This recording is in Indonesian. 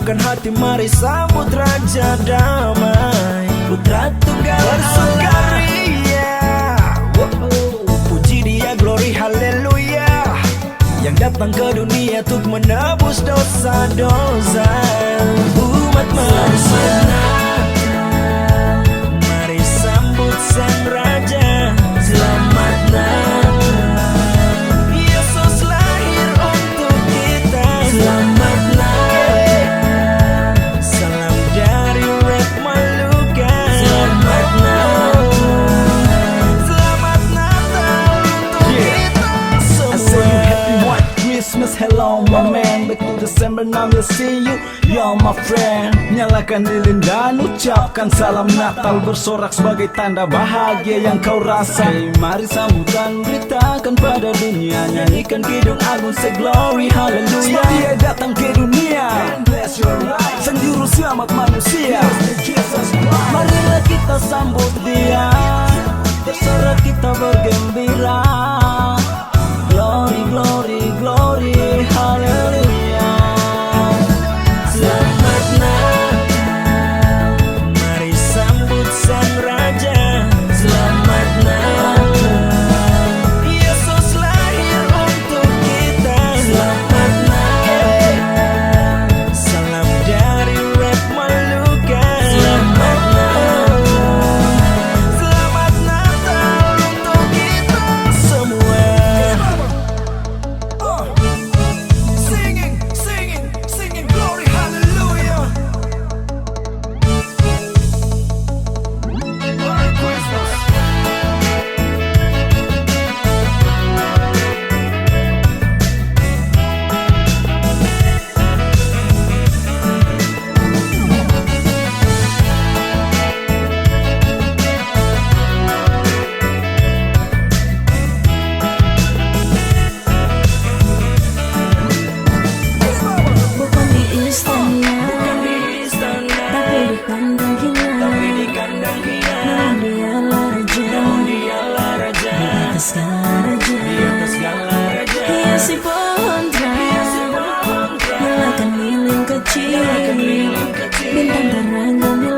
Siapkan hati, mari sambut Raja Damai, Putra Tunggal bersukaria. Puji Dia, glory haleluya, yang datang ke dunia untuk menebus dosa-dosa umat manusia. Mari sambut Sang Raja, selamat Natal. Yesus lahir untuk kita, selamat Natal. Salam dari Red Maluka, selamat Natal. Selamat Natal untuk kita semua. Christmas, hello my man. Back to December, now you'll see you, you're my friend. Nyalakan lilin dan ucapkan salam Natal, bersorak sebagai tanda bahagia yang kau rasa. Hey, mari sambutan beritakan pada dunia, nyanyikan Kidung Agung, say glory hallelujah. Dia datang ke dunia, Sang Juru Selamat manusia. Marilah kita sambut Dia, bersorak kita bergembira. Glory, glory, glory, hallelujah. Selamat Natal, mari sambut Sang Raja, selamat Natal. Yesus lahir untuk kita, selamat Natal. Salam dari Red Maluka, selamat Natal. Selamat Natal untuk kita semua. Singing glory hallelujah. Merry Christmas. Bukan di istana, tapi di kandang kita. Namun dialah raja, di atas segala raja. Hiasi pohon terang, nyalakan lilin kecil, bintang terang gemilang.